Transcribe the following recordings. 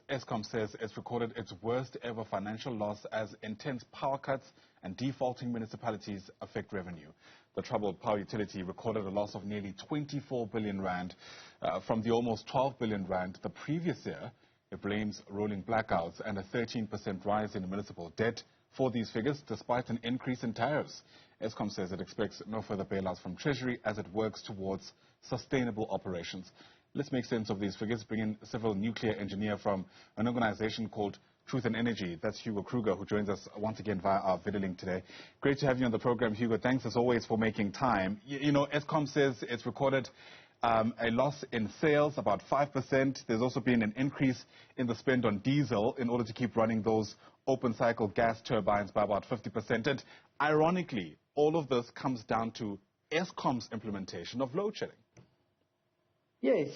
Eskom says it's recorded its worst ever financial loss as intense power cuts and defaulting municipalities affect revenue. The troubled power utility recorded a loss of nearly 24 billion rand from the almost 12 billion rand the previous year. It blames rolling blackouts and a 13% rise in municipal debt for these figures, despite an increase in tariffs. Eskom says it expects no further bailouts from Treasury as it works towards sustainable operations. Let's make sense of these figures. Bring in a civil nuclear engineer from an organization called Truth and Energy. That's Hugo Kruger, who joins us once again via our video link today. Great to have you on the program, Hugo. Thanks as always for making time. You know, Eskom says it's recorded a loss in sales, about 5%. There's also been an increase in the spend on diesel in order to keep running those open cycle gas turbines by about 50%. And ironically, all of this comes down to Eskom's implementation of load shedding. Yes.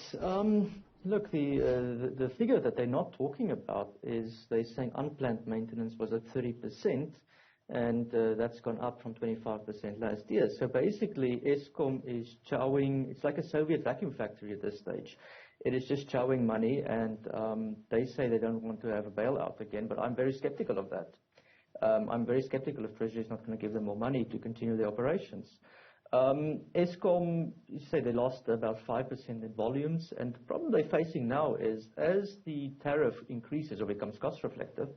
Look, the figure that they're not talking about is they're saying unplanned maintenance was at 30%, and that's gone up from 25% last year. So basically, Eskom is chowing. It's like a Soviet vacuum factory at this stage. It is just chowing money, and they say they don't want to have a bailout again, but I'm very skeptical of that. I'm very skeptical if Treasury is not going to give them more money to continue their operations. Eskom, you say they lost about 5% in volumes, and the problem they're facing now is as the tariff increases or becomes cost reflective,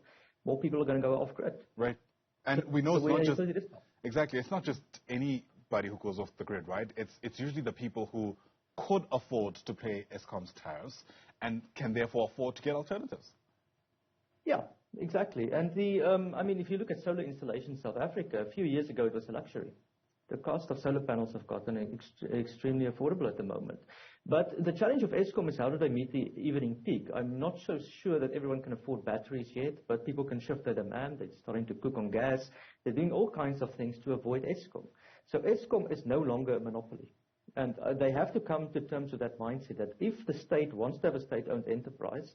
more people are going to go off grid. Right. And we know it's not just, exactly, it's not just anybody who goes off the grid, right? It's usually the people who could afford to pay Eskom's tariffs and can therefore afford to get alternatives. Yeah, exactly. And I mean, if you look at solar installation in South Africa, a few years ago it was a luxury. The cost of solar panels have gotten extremely affordable at the moment. But the challenge of Eskom is how do they meet the evening peak? I'm not so sure that everyone can afford batteries yet, but people can shift their demand. They're starting to cook on gas. They're doing all kinds of things to avoid Eskom. So Eskom is no longer a monopoly. And they have to come to terms with that mindset that if the state wants to have a state-owned enterprise,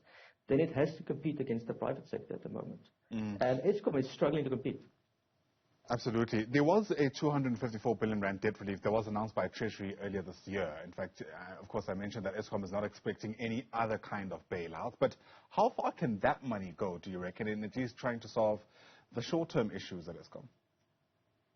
then it has to compete against the private sector at the moment. And Eskom is struggling to compete. Absolutely. There was a 254 billion rand debt relief that was announced by Treasury earlier this year. In fact, of course, I mentioned that Eskom is not expecting any other kind of bailout. But how far can that money go, do you reckon, in at least trying to solve the short-term issues at Eskom?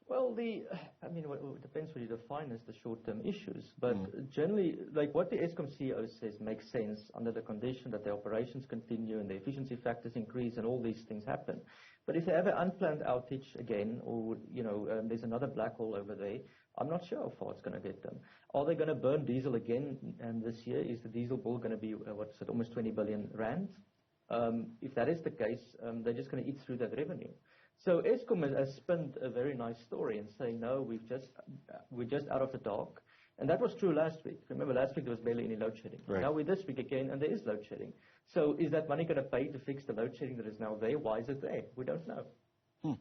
Well, I mean, it depends what you define as the short-term issues. But generally, like what the Eskom CEO says makes sense under the condition that the operations continue and the efficiency factors increase and all these things happen. But if they have an unplanned outage again, or there's another black hole over there, I'm not sure how far it's going to get them. Are they going to burn diesel again? And this year, is the diesel bill going to be almost 20 billion rand? If that is the case, they're just going to eat through that revenue. So Eskom has spun a very nice story and saying, no, we're just out of the dark. And that was true last week. Remember, last week there was barely any load shedding. Right. Now we're this week again, and there is load shedding. So is that money going to pay to fix the load shedding that is now there? Why is it there? We don't know.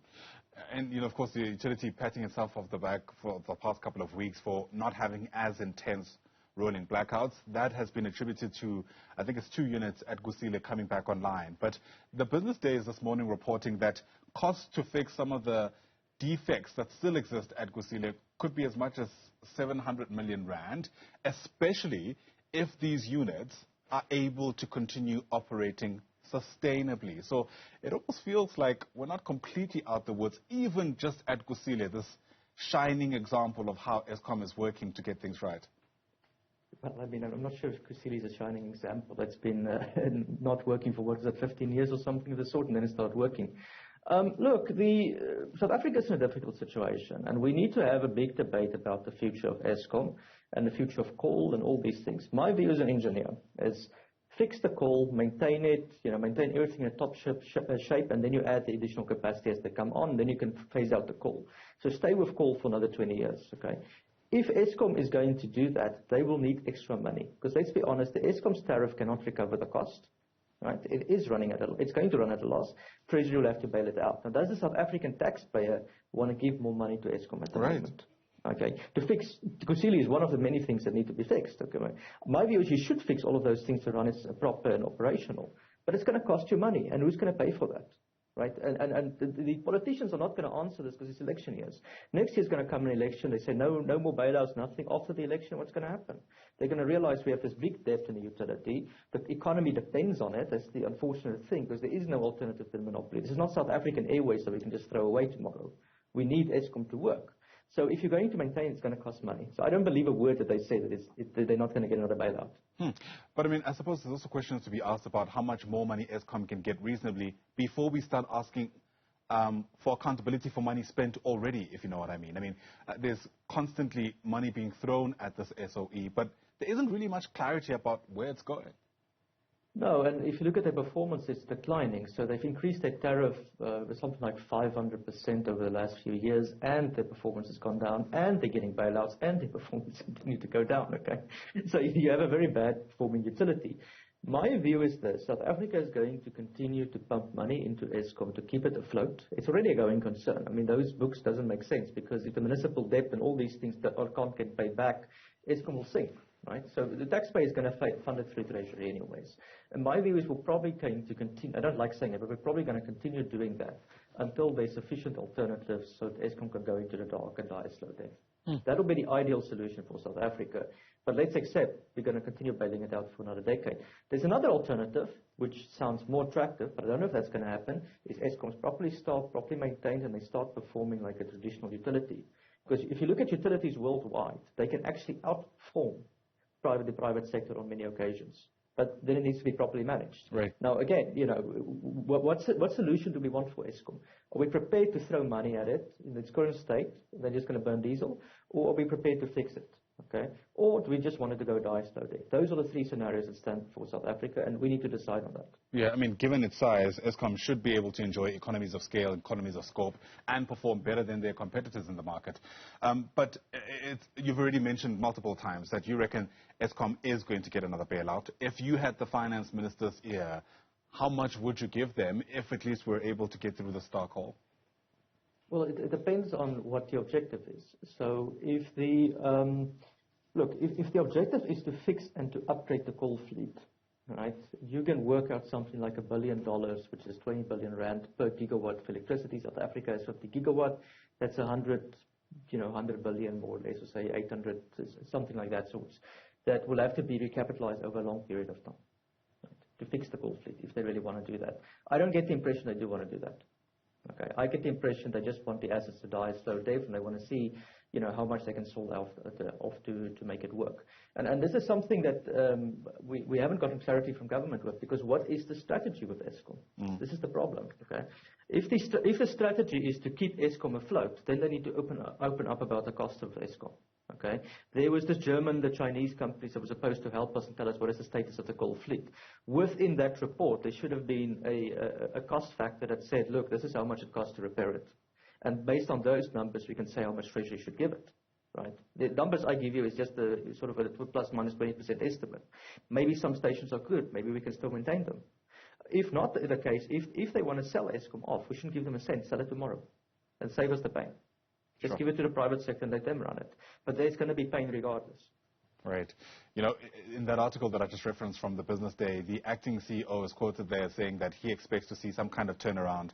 And, of course, the utility patting itself off the back for the past couple of weeks for not having as intense rolling blackouts. That has been attributed to, I think it's 2 units at Kusile coming back online. But the Business Day is this morning reporting that costs to fix some of the defects that still exist at Kusile could be as much as 700 million rand, especially if these units are able to continue operating sustainably. So it almost feels like we're not completely out the woods, even just at Kusile, this shining example of how Eskom is working to get things right. Well, I mean, I'm not sure if Kusile is a shining example. That's been not working for, 15 years or something of the sort, and then it started working. Look, South Africa is in a difficult situation, and we need to have a big debate about the future of Eskom and the future of coal and all these things. My view as an engineer is fix the coal, maintain it, maintain everything in a top shape, and then you add the additional capacity as they come on, then you can phase out the coal. So stay with coal for another 20 years, okay? If Eskom is going to do that, they will need extra money. Because let's be honest, the Eskom's tariff cannot recover the cost. Right? It's going to run at a loss. Treasury will have to bail it out. Now, does the South African taxpayer want to give more money to Eskom at the moment? Okay. To fix Kusile is one of the many things that need to be fixed. Okay. My view is you should fix all of those things to run it proper and operational. But it's going to cost you money, and who's going to pay for that? right? And the politicians are not going to answer this because it's election years. Next year's going to come an election. They say no more bailouts, nothing. After the election, what's going to happen? They're going to realize we have this big debt in the utility. The economy depends on it. That's the unfortunate thing, because there is no alternative to the monopoly. This is not South African Airways that we can just throw away tomorrow. We need Eskom to work. So if you're going to maintain, it's going to cost money. So I don't believe a word that they say that they're not going to get another bailout. But I mean, I suppose there's also questions to be asked about how much more money Eskom can get reasonably before we start asking for accountability for money spent already, if you know what I mean. I mean, there's constantly money being thrown at this SOE, but there isn't really much clarity about where it's going. No, and if you look at their performance, it's declining. So they've increased their tariff with something like 500% over the last few years, and their performance has gone down, and they're getting bailouts, and their performance continues to go down, okay? So you have a very bad performing utility. My view is this: South Africa is going to continue to pump money into Eskom to keep it afloat. It's already a going concern. I mean, those books doesn't make sense, because if the municipal debt and all these things that can't get paid back, Eskom will sink. Right? So the taxpayer is going to fund it through Treasury anyways. And my view is we're probably going to continue, I don't like saying it, but we're probably going to continue doing that until there's sufficient alternatives so that Eskom can go into the dark and die a slow death. That'll be the ideal solution for South Africa. But let's accept we're going to continue bailing it out for another decade. There's another alternative, which sounds more attractive, but I don't know if that's going to happen, is Eskom's properly staffed, properly maintained, and they start performing like a traditional utility. Because if you look at utilities worldwide, they can actually outperform the private sector on many occasions. But then it needs to be properly managed. Right. Now, again, what solution do we want for Eskom? Are we prepared to throw money at it in its current state, they're just going to burn diesel, or are we prepared to fix it? Okay? Or do we just want it to go die slow death? Those are the three scenarios that stand for South Africa, and we need to decide on that. Yeah, I mean, given its size, Eskom should be able to enjoy economies of scale, economies of scope, and perform better than their competitors in the market. But you've already mentioned multiple times that you reckon Eskom is going to get another bailout. If you had the finance minister's ear, how much would you give them if at least we're able to get through the Stark hole? Well, it depends on what the objective is. So if the if the objective is to fix and to upgrade the coal fleet, right, you can work out something like $1 billion, which is 20 billion rand per gigawatt for electricity. South Africa has 50 gigawatt. That's 100 billion more or less, or say 800, something like that. So that will have to be recapitalized over a long period of time, right, to fix the coal fleet if they really want to do that. I don't get the impression they do want to do that. Okay, I get the impression they just want the assets to die a slow death, and they want to see, how much they can sold off to make it work. And this is something that we haven't gotten clarity from government with, because what is the strategy with Eskom? This is the problem. Okay, if the strategy is to keep Eskom afloat, then they need to open up about the cost of Eskom. Okay, there was the Chinese companies that were supposed to help us and tell us what is the status of the coal fleet. Within that report, there should have been a cost factor that said, look, this is how much it costs to repair it. And based on those numbers, we can say how much Treasury should give it. Right? The numbers I give you is just a sort of a plus minus 20% estimate. Maybe some stations are good. Maybe we can still maintain them. If not the case, if they want to sell Eskom off, we shouldn't give them a cent. Sell it tomorrow and save us the pain. Just give it to the private sector and let them run it. But there's going to be pain regardless. Right. In that article that I just referenced from the Business Day, the acting CEO is quoted there saying that he expects to see some kind of turnaround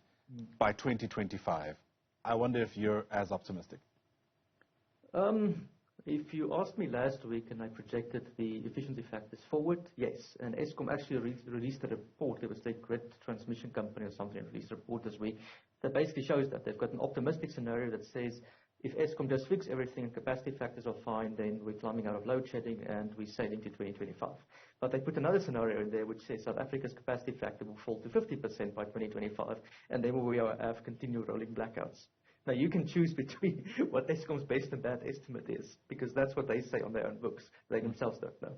by 2025. I wonder if you're as optimistic. If you asked me last week and I projected the efficiency factors forward, yes. And Eskom actually released a report. It was the Grid Transmission Company or something released a report this week that basically shows that they've got an optimistic scenario that says if Eskom just fix everything and capacity factors are fine, then we're climbing out of load shedding and we're sailing to 2025. But they put another scenario in there which says South Africa's capacity factor will fall to 50% by 2025, and then we will have continued rolling blackouts. Now, you can choose between what Eskom's best and bad estimate is, because that's what they say on their own books. They themselves don't know.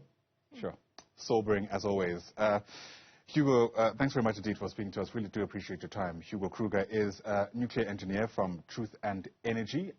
Sure. Sobering, as always. Hugo, thanks very much indeed for speaking to us. Really do appreciate your time. Hugo Kruger is a nuclear engineer from Truth and Energy.